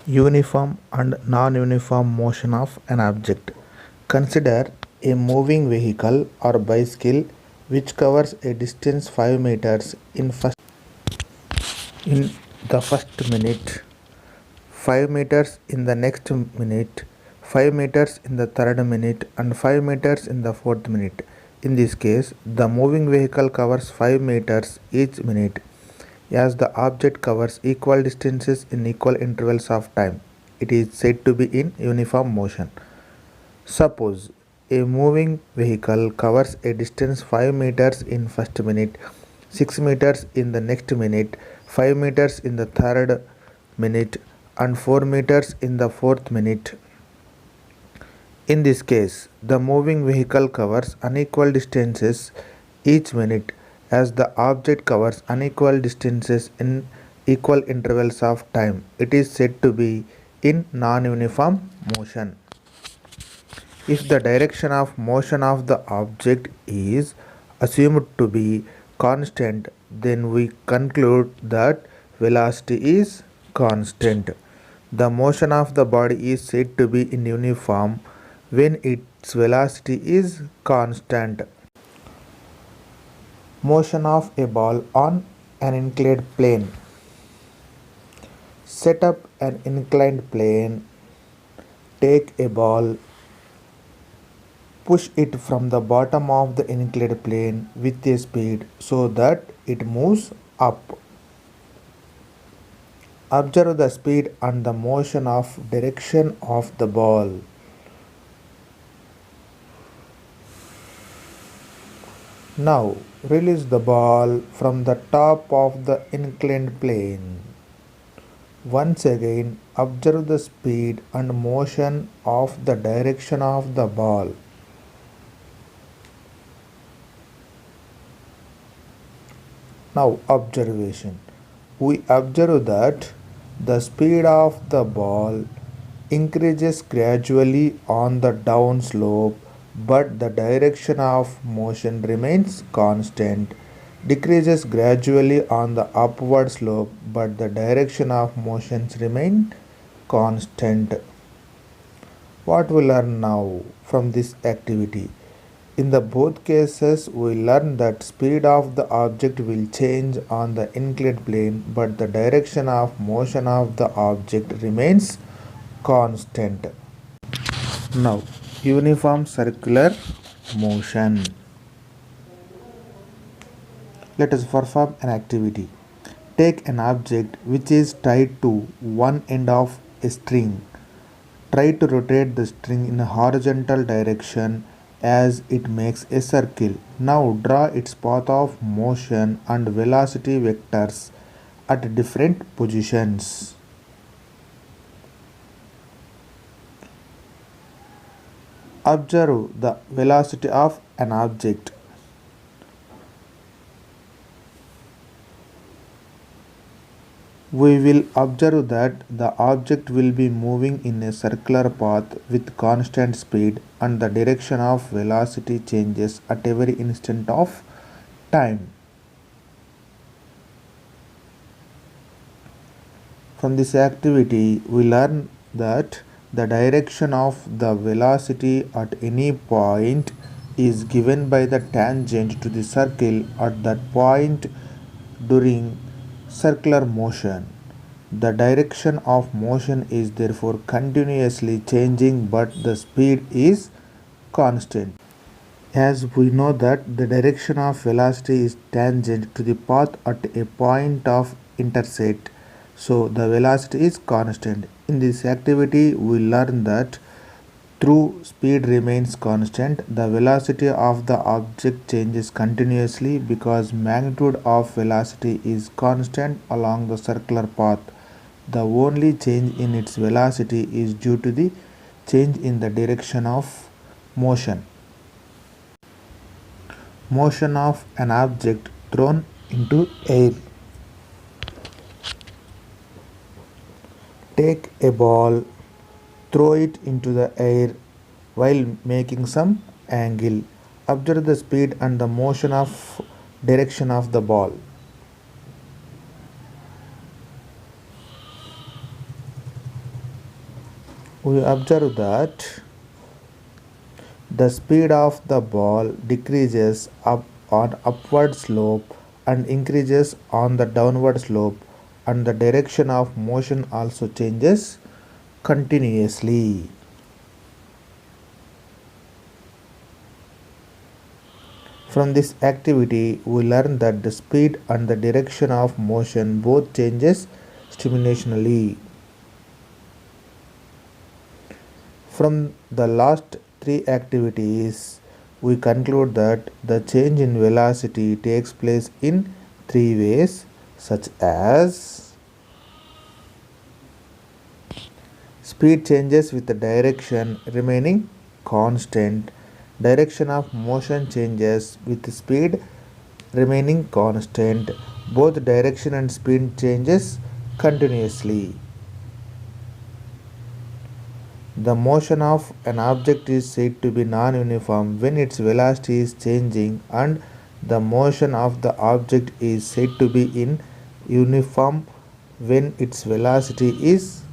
Uniform and non-uniform motion of an object. Consider a moving vehicle or bicycle which covers a distance 5 meters in the first minute, 5 meters in the next minute, 5 meters in the third minute, and 5 meters in the fourth minute. In this case, the moving vehicle covers 5 meters each minute, as the object covers equal distances in equal intervals of time. It is said to be in uniform motion. Suppose a moving vehicle covers a distance 5 meters in first minute, 6 meters in the next minute, 5 meters in the third minute, and 4 meters in the fourth minute. In this case, the moving vehicle covers unequal distances each minute, as the object covers unequal distances in equal intervals of time. It is said to be in non-uniform motion. If the direction of motion of the object is assumed to be constant, then we conclude that velocity is constant. The motion of the body is said to be in uniform when its velocity is constant. Motion of a ball on an inclined plane. Set up an inclined plane. Take a ball. Push it from the bottom of the inclined plane with a speed so that it moves up. Observe the speed and the motion of direction of the ball. Now release the ball from the top of the inclined plane. Once again, observe the speed and motion of the direction of the ball. Now observation. We observe that the speed of the ball increases gradually on the down slope, but the direction of motion remains constant. Decreases gradually on the upward slope, but the direction of motions remain constant. What we learn now from this activity? In the both cases, we learn that speed of the object will change on the inclined plane, but the direction of motion of the object remains constant. Now, uniform circular motion. Let us perform an activity. Take an object which is tied to one end of a string. Try to rotate the string in a horizontal direction as it makes a circle. Now draw its path of motion and velocity vectors at different positions. Observe the velocity of an object. We will observe that the object will be moving in a circular path with constant speed, and the direction of velocity changes at every instant of time. From this activity, we learn that the direction of the velocity at any point is given by the tangent to the circle at that point during circular motion. The direction of motion is therefore continuously changing, but the speed is constant. As we know that the direction of velocity is tangent to the path at a point of intersect, so the velocity is constant. In this activity, we learn that though speed remains constant, the velocity of the object changes continuously because magnitude of velocity is constant along the circular path. The only change in its velocity is due to the change in the direction of motion. Motion of an object thrown into air. Take a ball, throw it into the air while making some angle. Observe the speed and the motion of direction of the ball. We observe that the speed of the ball decreases up on upward slope and increases on the downward slope, and the direction of motion also changes continuously. From this activity, we learn that the speed and the direction of motion both changes simultaneously. From the last three activities, we conclude that the change in velocity takes place in three ways, such as speed changes with the direction remaining constant, direction of motion changes with speed remaining constant, both direction and speed changes continuously. The motion of an object is said to be non-uniform when its velocity is changing, and the motion of the object is said to be in uniform when its velocity is